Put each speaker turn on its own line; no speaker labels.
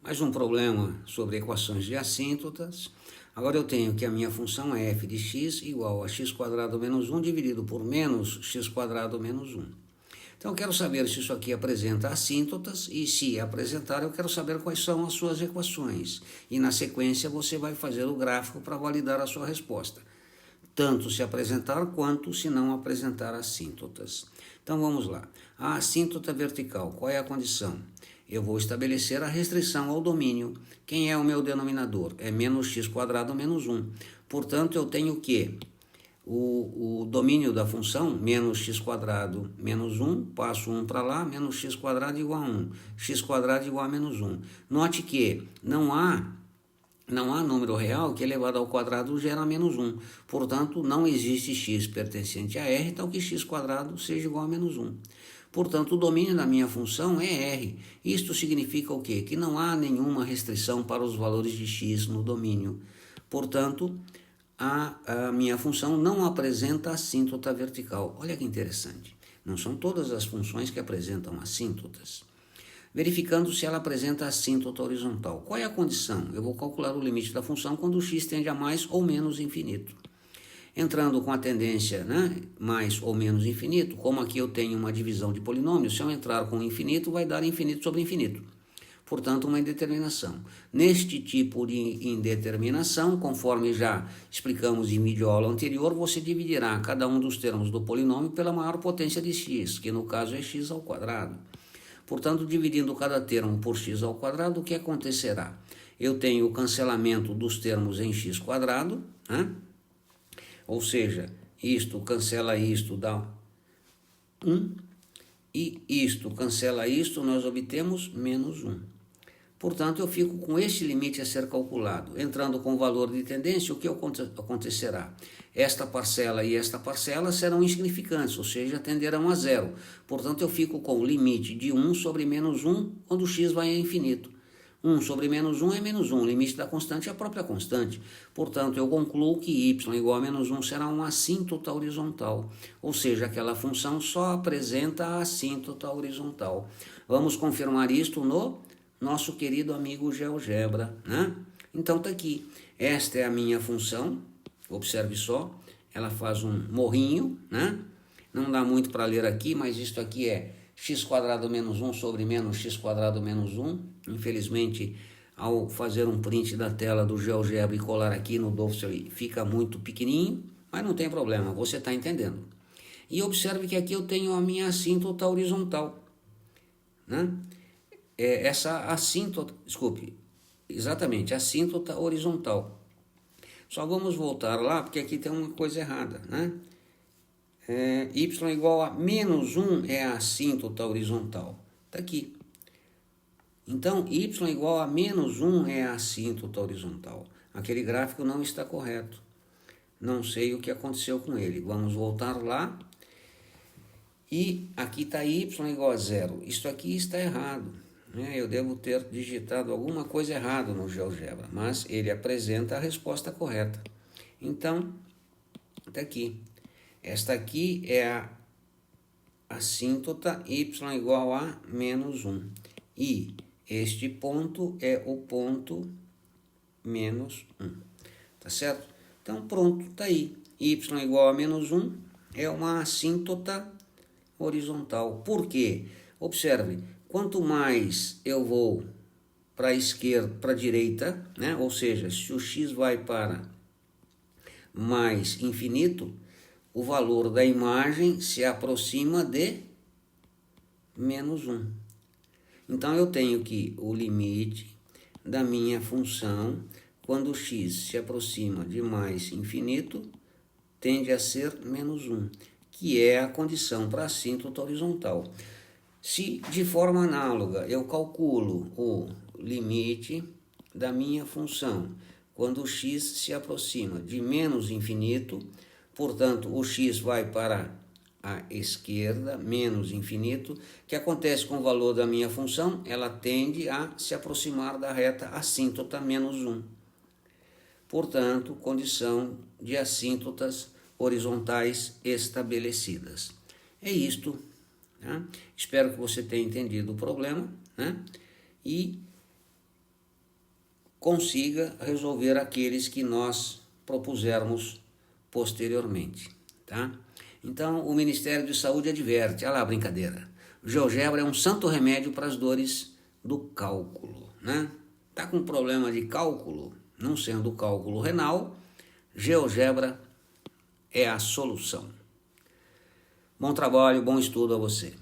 Mais um problema sobre equações de assíntotas. Agora eu tenho que a minha função é f de x igual a x² menos 1 dividido por menos x² menos 1. Então eu quero saber se isso aqui apresenta assíntotas e se apresentar eu quero saber quais são as suas equações. E na sequência você vai fazer o gráfico para validar a sua resposta. Tanto se apresentar quanto se não apresentar assíntotas. Então vamos lá. A assíntota vertical, qual é a condição? Eu vou estabelecer a restrição ao domínio. Quem é o meu denominador? É menos x² menos 1. Portanto, eu tenho que o domínio da função, menos x² menos 1, passo 1 para lá, menos x² igual a 1. x² igual a menos 1. Note que não há número real que elevado ao quadrado gera menos 1. Portanto, não existe x pertencente a R, tal que x² seja igual a menos 1. Portanto, o domínio da minha função é R. Isto significa o quê? Que não há nenhuma restrição para os valores de x no domínio. Portanto, a minha função não apresenta assíntota vertical. Olha que interessante. Não são todas as funções que apresentam assíntotas. Verificando se ela apresenta assíntota horizontal. Qual é a condição? Eu vou calcular o limite da função quando o x tende a mais ou menos infinito. Entrando com a tendência, mais ou menos infinito, como aqui eu tenho uma divisão de polinômios, se eu entrar com infinito, vai dar infinito sobre infinito. Portanto, uma indeterminação. Neste tipo de indeterminação, conforme já explicamos em videoaula anterior, você dividirá cada um dos termos do polinômio pela maior potência de x, que no caso é x ao quadrado. Portanto, dividindo cada termo por x ao quadrado, o que acontecerá? Eu tenho o cancelamento dos termos em x², ou seja, isto cancela isto, dá 1, e isto cancela isto, nós obtemos menos 1. Portanto, eu fico com este limite a ser calculado. Entrando com o valor de tendência, o que acontecerá? Esta parcela e esta parcela serão insignificantes, ou seja, tenderão a zero. Portanto, eu fico com o limite de 1 sobre menos 1, quando o x vai a infinito. 1 sobre menos 1 é menos 1, o limite da constante é a própria constante. Portanto, eu concluo que y igual a menos 1 será uma assíntota horizontal, ou seja, aquela função só apresenta a assíntota horizontal. Vamos confirmar isto no nosso querido amigo GeoGebra, Então está aqui, esta é a minha função, observe só, ela faz um morrinho, Não dá muito para ler aqui, mas isto aqui é x² menos 1 sobre menos x² menos 1. Infelizmente, ao fazer um print da tela do GeoGebra e colar aqui no Dossier, fica muito pequenininho, mas não tem problema, você está entendendo. E observe que aqui eu tenho a minha assíntota horizontal, essa assíntota, exatamente, assíntota horizontal. Só vamos voltar lá, porque aqui tem uma coisa errada, y igual a menos 1 é a assíntota horizontal. Está aqui. Então, y igual a menos 1 é a assíntota horizontal. Aquele gráfico não está correto. Não sei o que aconteceu com ele. Vamos voltar lá. E aqui está y igual a 0. Isso aqui está errado. Eu devo ter digitado alguma coisa errada no GeoGebra, mas ele apresenta a resposta correta. Então, está aqui. Esta aqui é a assíntota y igual a menos 1. E este ponto é o ponto menos 1. Tá certo? Então, pronto, está aí. Y igual a menos 1 é uma assíntota horizontal. Por quê? Observe, quanto mais eu vou para a esquerda, para a direita, ou seja, se o x vai para mais infinito, o valor da imagem se aproxima de menos 1. Então, eu tenho que o limite da minha função, quando o x se aproxima de mais infinito, tende a ser menos 1, que é a condição para a assíntota horizontal. Se, de forma análoga, eu calculo o limite da minha função, quando o x se aproxima de menos infinito, portanto, o x vai para a esquerda, menos infinito, o que acontece com o valor da minha função? Ela tende a se aproximar da reta assíntota menos 1. Portanto, condição de assíntotas horizontais estabelecidas. É isto. Espero que você tenha entendido o problema, e consiga resolver aqueles que nós propusermos posteriormente, tá? Então, o Ministério de Saúde adverte, olha lá a brincadeira, GeoGebra é um santo remédio para as dores do cálculo, né? Tá com problema de cálculo, não sendo o cálculo renal, GeoGebra é a solução. Bom trabalho, bom estudo a você.